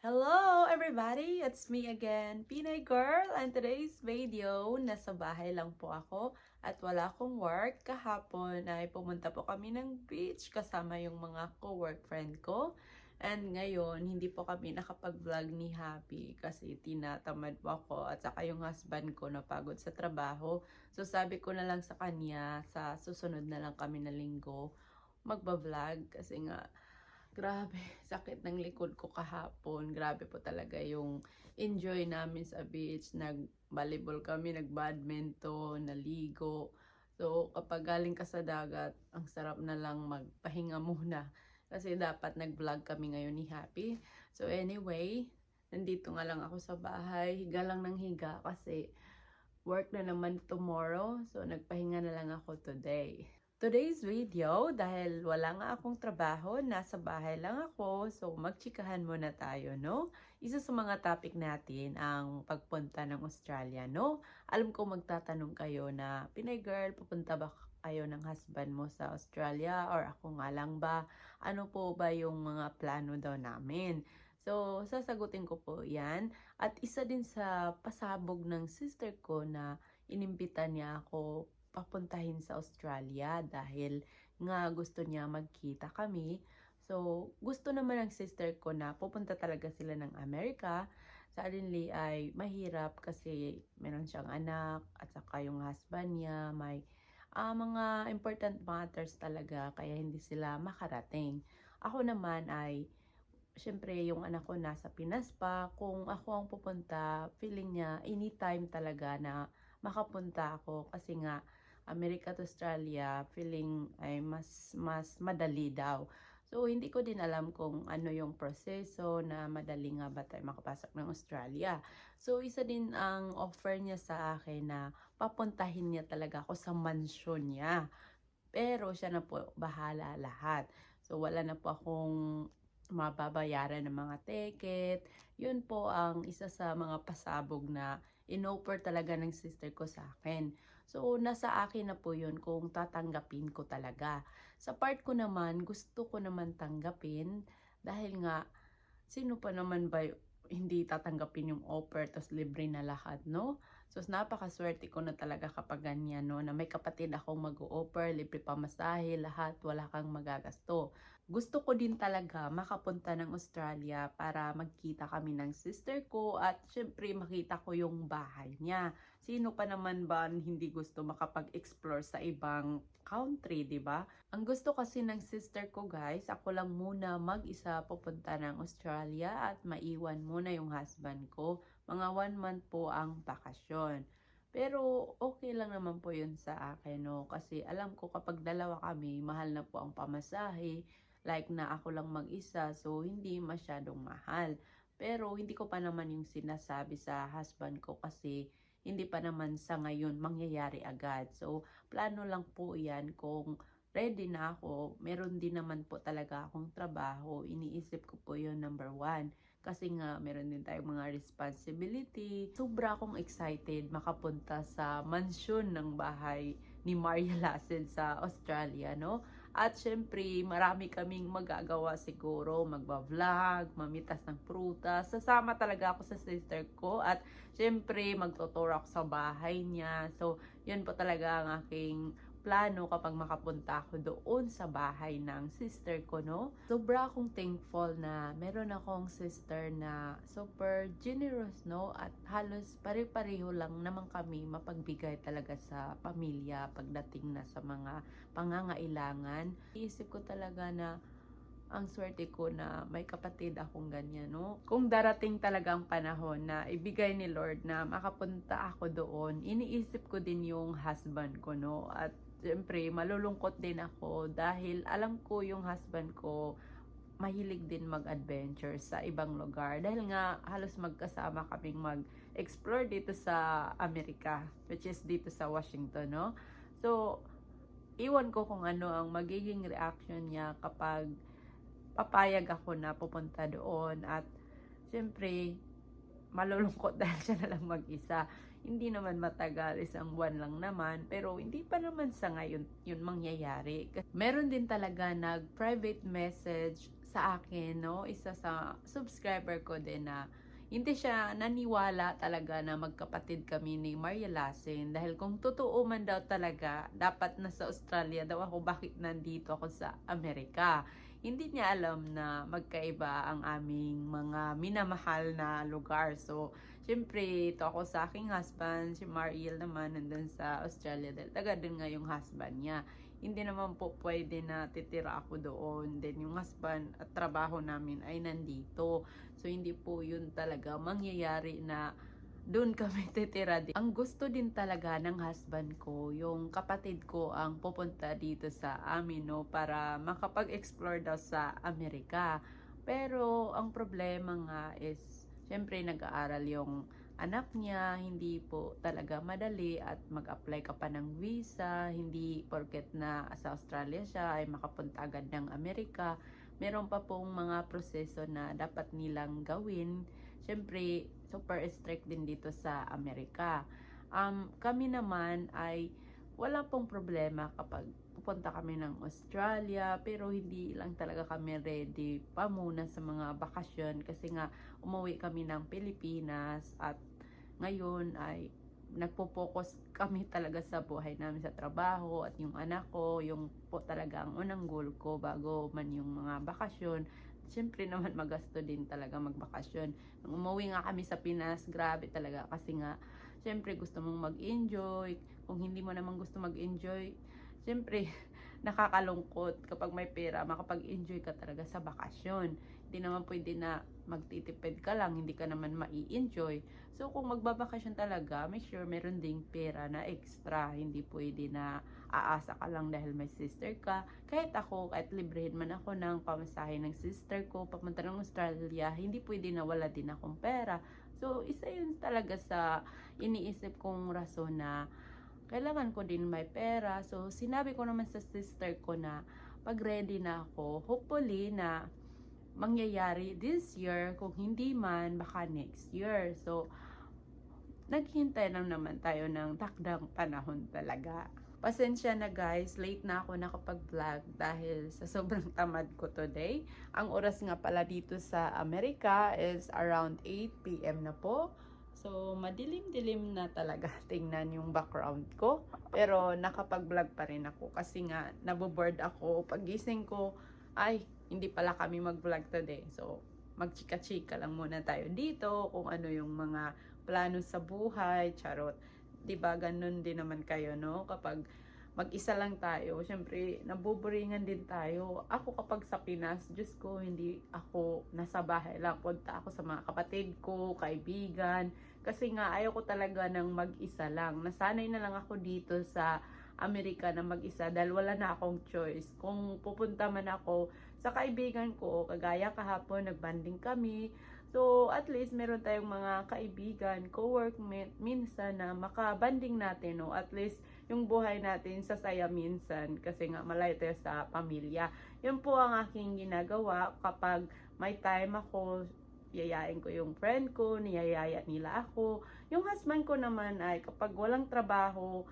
Hello everybody! It's me again, Pinay Girl, and today's video, nasa bahay lang po ako at wala akong work. Kahapon ay pumunta po kami ng beach kasama yung mga co-work friend ko. And ngayon, hindi po kami nakapag-vlog ni Happy kasi tinatamad po ako at saka yung husband ko napagod sa trabaho. So sabi ko na lang sa kanya, sa susunod na lang kami na linggo, magba-vlog kasi nga grabe, sakit ng likod ko kahapon. Grabe po talaga yung enjoy namin sa beach. Nag-volleyball kami, nag-badminton, naligo. So, kapag galing ka sa dagat, ang sarap na lang magpahinga muna. Kasi dapat nag-vlog kami ngayon ni Happy. So, anyway, nandito nga lang ako sa bahay. Higa lang ng higa kasi work na naman tomorrow. So, nagpahinga na lang ako today. Today's video, dahil wala nga akong trabaho, nasa bahay lang ako, so magchikahan muna tayo, no? Isa sa mga topic natin ang pagpunta ng Australia, no? Alam ko magtatanong kayo na, Pinay girl, pupunta ba kayo ng husband mo sa Australia or ako nga lang ba? Ano po ba yung mga plano daw namin? So, sasagutin ko po yan. At isa din sa pasabog ng sister ko na inimbita niya ako papuntahin sa Australia dahil nga gusto niya magkita kami. So, gusto naman ng sister ko na pupunta talaga sila ng Amerika. Suddenly ay mahirap kasi meron siyang anak at saka yung husband niya may mga important matters talaga kaya hindi sila makarating. Ako naman ay syempre yung anak ko nasa Pinas pa. Kung ako ang pupunta, feeling niya anytime talaga na makapunta ako kasi nga America to Australia, feeling ay mas madali daw. So, hindi ko din alam kung ano yung proseso na madali nga ba tayo makapasok ng Australia. So, isa din ang offer niya sa akin na papuntahin niya talaga ako sa mansyon niya. Pero siya na po bahala lahat. So, wala na po akong mababayaran ng mga ticket. Yun po ang isa sa mga pasabog na inoffer talaga ng sister ko sa akin. So, nasa akin na po yun kung tatanggapin ko talaga. Sa part ko naman, gusto ko naman tanggapin dahil nga, sino pa naman ba hindi tatanggapin yung offer tas libre na lahat, no? So, napakaswerte ko na talaga kapag ganyan, no? Na may kapatid akong mag-o-offer, libre pamasahe, lahat, wala kang magagasto. Gusto ko din talaga makapunta ng Australia para magkita kami ng sister ko at syempre makita ko yung bahay niya. Sino pa naman ba hindi gusto makapag-explore sa ibang country, 'di ba? Ang gusto kasi ng sister ko, guys, ako lang muna mag-isa pupunta ng Australia at maiwan muna yung husband ko. Mga 1 month po ang bakasyon. Pero okay lang naman po yun sa akin, no? Kasi alam ko kapag dalawa kami, mahal na po ang pamasahe. Like na ako lang mag-isa, so hindi masyadong mahal. Pero hindi ko pa naman yung sinasabi sa husband ko kasi hindi pa naman sa ngayon mangyayari agad. So, plano lang po yan kung ready na ako. Meron din naman po talaga akong trabaho. Iniisip ko po yun number 1. Kasi nga, meron din tayong mga responsibility. Sobra akong excited makapunta sa mansyon ng bahay ni Maria Lassel sa Australia, no? At syempre, marami kaming magagawa siguro, magba-vlog, mamitas ng prutas. Sasama talaga ako sa sister ko at syempre, magtuturo ako sa bahay niya. So, yun po talaga ang aking plano kapag makapunta ako doon sa bahay ng sister ko, no? Sobra akong thankful na meron akong sister na super generous, no? At halos pare-pareho lang naman kami mapagbigay talaga sa pamilya pagdating na sa mga pangangailangan. Iisip ko talaga na ang swerte ko na may kapatid akong ganyan, no? Kung darating talaga ang panahon na ibigay ni Lord na makapunta ako doon, iniisip ko din yung husband ko, no? At siyempre, malulungkot din ako dahil alam ko yung husband ko mahilig din mag-adventure sa ibang lugar. Dahil nga halos magkasama kaming mag-explore dito sa Amerika, which is dito sa Washington, no? So, iwan ko kung ano ang magiging reaction niya kapag papayag ako na pupunta doon at syempre malulungkot dahil siya na lang mag-isa. Hindi naman matagal, 1 buwan lang naman, pero hindi pa naman sa ngayon yun mangyayari. Meron din talaga nag-private message sa akin, no? Isa sa subscriber ko din na hindi siya naniwala talaga na magkapatid kami ni Maria Lassen. Dahil kung totoo man daw talaga, dapat nasa Australia daw ako, bakit nandito ako sa Amerika? Hindi niya alam na magkaiba ang aming mga minamahal na lugar. So, syempre, ito ako sa aking husband, si Mariel naman nandun sa Australia dahil taga din nga yung husband niya. Hindi naman po pwede na titira ako doon. Then yung husband at trabaho namin ay nandito. So, hindi po yun talaga mangyayari na doon kami titira din. Ang gusto din talaga ng husband ko, yung kapatid ko ang pupunta dito sa amin, no, para makapag-explore daw sa Amerika. Pero ang problema nga is, syempre nag-aaral yung anak niya, hindi po talaga madali at mag-apply ka pa ng visa, hindi porket na sa Australia siya ay makapunta agad ng Amerika. Meron pa pong mga proseso na dapat nilang gawin. Syempre, super strict din dito sa Amerika. Kami naman ay wala pong problema kapag pupunta kami ng Australia, pero hindi lang talaga kami ready pa muna sa mga bakasyon kasi nga umuwi kami ng Pilipinas at ngayon ay nagpo-focus kami talaga sa buhay namin sa trabaho at yung anak ko, yung po talaga ang unang goal ko bago man yung mga bakasyon. Siyempre naman magasto din talaga magbakasyon. Nung umuwi nga kami sa Pinas, grabe talaga kasi nga siyempre gusto mong mag-enjoy. Kung hindi mo naman gusto mag-enjoy, siyempre nakakalungkot kapag may pera, makapag-enjoy ka talaga sa bakasyon. Hindi naman pwede na magtitipid ka lang, hindi ka naman mai-enjoy. So kung magbabakasyon talaga, make sure meron ding pera na extra. Hindi pwede na aasa ka lang dahil may sister ka. Kahit ako, kahit librehin man ako ng pamasahe ng sister ko papunta ng Australia, hindi pwede na wala din akong pera. So isa yun talaga sa iniisip kong rason na kailangan ko din may pera. So sinabi ko naman sa sister ko na pag ready na ako, hopefully na mangyayari this year, kung hindi man baka next year. So naghintay lang naman tayo ng takdang panahon talaga. Pasensya na guys, late na ako nakapag-vlog dahil sa sobrang tamad ko today. Ang oras nga pala dito sa Amerika is around 8 PM na po. So madilim-dilim na talaga, tingnan yung background ko. Pero nakapag-vlog pa rin ako kasi nga naboboard ako. Pagising ko, ay hindi pala kami mag-vlog today. So magchika-chika lang muna tayo dito kung ano yung mga plano sa buhay, charot. 'Di ba ganun din naman kayo, no? Kapag mag-isa lang tayo, syempre nabuburingan din tayo. Ako kapag sa Pinas, Diyos ko, hindi ako nasa bahay lang. Punta ako sa mga kapatid ko, kaibigan. Kasi nga ayaw ko talaga ng mag-isa lang. Nasanay na lang ako dito sa Amerika na mag-isa dahil wala na akong choice. Kung pupunta man ako sa kaibigan ko, kagaya kahapon, nagbanding kami. So, at least meron tayong mga kaibigan, co-workmate, minsan na makabanding natin, no? At least yung buhay natin sasaya minsan kasi nga malayo tayo sa pamilya. Yun po ang aking ginagawa kapag may time ako, yayain ko yung friend ko, niyayaya nila ako. Yung husband ko naman ay kapag walang trabaho,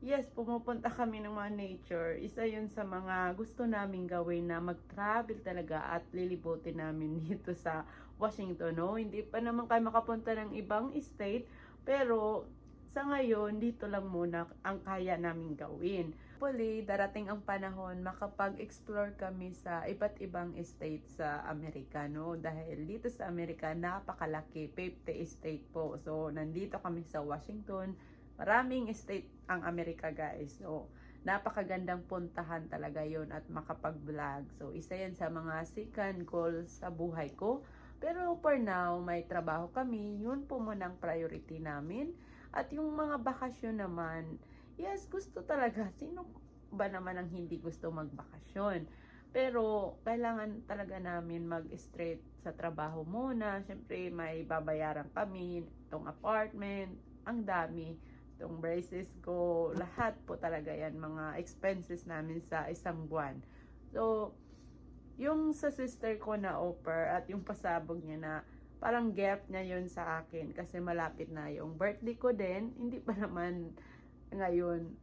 yes, pumupunta kami ng mga nature. Isa yun sa mga gusto naming gawin na mag-travel talaga at lilibutin namin dito sa Washington, no? Hindi pa naman kayo makapunta ng ibang state, pero sa ngayon, dito lang muna ang kaya naming gawin. Hopefully, darating ang panahon, makapag-explore kami sa iba't ibang state sa Amerika, no? Dahil dito sa Amerika, napakalaki, 50 state po. So, nandito kami sa Washington. Maraming state ang Amerika, guys. So, napakagandang puntahan talaga yon at makapag-vlog. So, isa yan sa mga second goals sa buhay ko. Pero for now, may trabaho kami. Yun po muna ang priority namin. At yung mga bakasyon naman, yes, gusto talaga. Sino ba naman ang hindi gusto magbakasyon? Pero kailangan talaga namin mag-straight sa trabaho muna. Siyempre, may babayaran kami. Itong apartment, ang dami. Itong braces ko, lahat po talaga yan. Mga expenses namin sa isang buwan. So, yung sa sister ko na offer at yung pasabog niya na parang gift niya yun sa akin kasi malapit na yung birthday ko din. Hindi pa naman ngayon,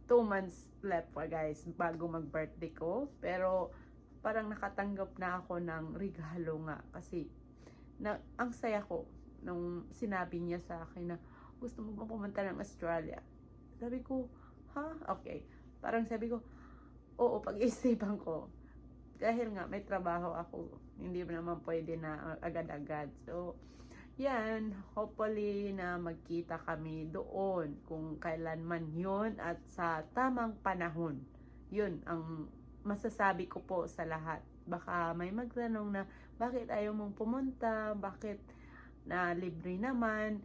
2 months left pa guys bago mag birthday ko. Pero parang nakatanggap na ako ng regalo nga kasi ang saya ko nung sinabi niya sa akin na gusto mo bang pumunta ng Australia. Sabi ko, ha? Okay. Parang sabi ko, oo, pag-isipan ko. Dahil nga may trabaho ako, hindi naman pwede na agad-agad. So, yan, hopefully na magkita kami doon kung kailanman yun at sa tamang panahon. Yun ang masasabi ko po sa lahat. Baka may magtanong na bakit ayaw mong pumunta, bakit na libre naman.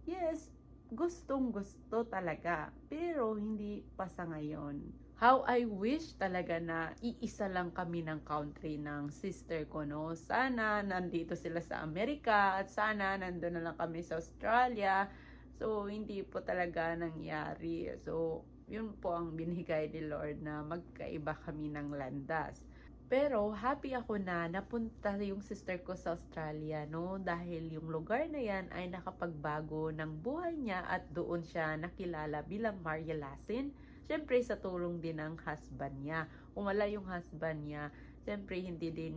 Yes, gustong gusto talaga, pero hindi pa sa ngayon. How I wish talaga na iisa lang kami ng country ng sister ko, no? Sana nandito sila sa Amerika at sana nandun na lang kami sa Australia. So, hindi po talaga nangyari. So, yun po ang binigay ni Lord na magkaiba kami ng landas. Pero happy ako na napunta yung sister ko sa Australia, no? Dahil yung lugar na yan ay nakapagbago ng buhay niya at doon siya nakilala bilang Maria Lasin. Siyempre sa tulong din ng husband niya. Kung wala yung husband niya, siyempre hindi din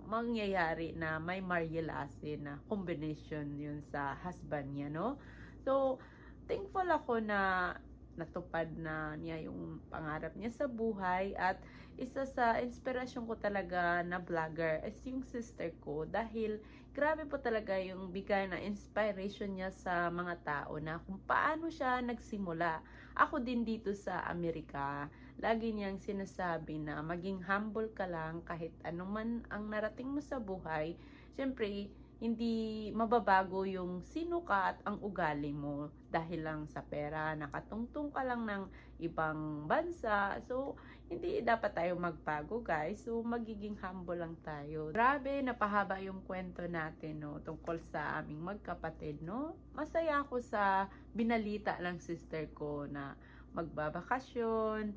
mangyayari na may Maria Lasin na combination yun sa husband niya, no? So, thankful ako na natupad na niya yung pangarap niya sa buhay at isa sa inspirasyon ko talaga na vlogger is yung sister ko dahil grabe po talaga yung bigay na inspiration niya sa mga tao na kung paano siya nagsimula. Ako din dito sa Amerika, lagi niyang sinasabi na maging humble ka lang kahit anuman ang narating mo sa buhay. Siyempre, hindi mababago yung sino ka at ang ugali mo dahil lang sa pera, nakatungtong ka lang ng ibang bansa. So, hindi dapat tayo magbago, guys. So, magiging humble lang tayo. Grabe, napahaba yung kwento natin, no, tungkol sa aming magkapatid, no. Masaya ako sa binalita ng sister ko na magbabakasyon.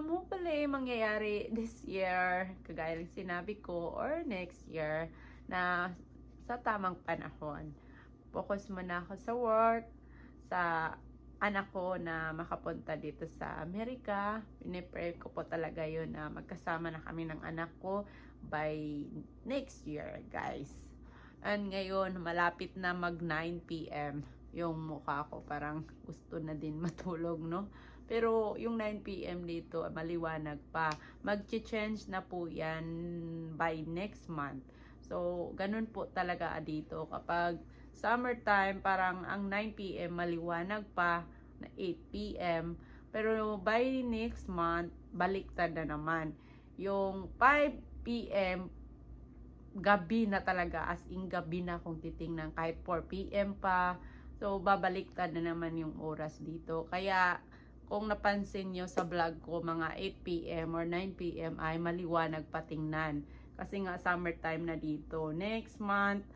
Hopefully, mangyayari this year, kagaya ng sinabi ko, or next year, na sa tamang panahon. Focus muna ako sa work, sa anak ko na makapunta dito sa Amerika. Pinipray ko po talaga yun na magkasama na kami ng anak ko by next year, guys. And ngayon, malapit na mag 9 p.m. yung mukha ko. Parang gusto na din matulog, no? Pero yung 9 p.m. dito, maliwanag pa. Mag-change na po yan by next month. So, ganun po talaga dito. Kapag summertime, parang ang 9 p.m. maliwanag pa na 8 p.m. Pero by next month, baliktad na naman. Yung 5 p.m. gabi na talaga. As in, gabi na kung titingnan. Kahit 4 p.m. pa. So, babaliktad na naman yung oras dito. Kaya, kung napansin nyo sa vlog ko, mga 8 p.m. or 9 p.m. ay maliwanag pa tingnan. Kasi nga summertime na dito. Next month,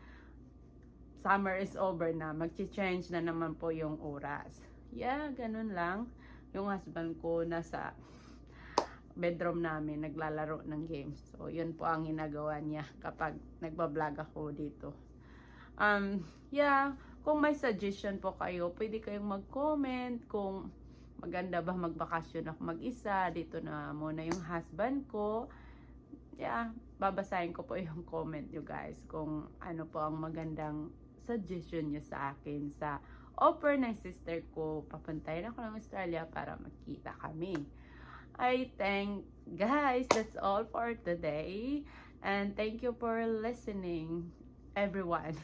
summer is over na. Mag-change na naman po yung oras. Yeah, ganun lang. Yung husband ko nasa bedroom namin, naglalaro ng games. So, yun po ang ginagawa niya kapag nagbablog ako dito. Yeah, kung may suggestion po kayo, pwede kayong mag-comment kung maganda ba magbakasyon ako mag-isa. Dito na muna yung husband ko. Yeah, babasahin ko po yung comment nyo, guys, kung ano po ang magandang suggestion nyo sa akin sa offer ng sister ko. Papuntahin ako ng Australia para magkita kami. I thank, guys, that's all for today. And thank you for listening, everyone.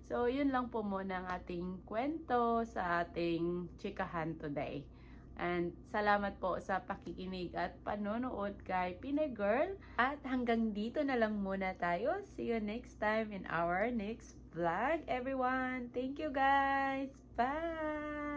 So, yun lang po muna ang ating kwento sa ating chikahan today. And salamat po sa pakikinig at panonood kay Pinay Girl. At hanggang dito na lang muna tayo. See you next time in our next vlog, everyone. Thank you, guys. Bye!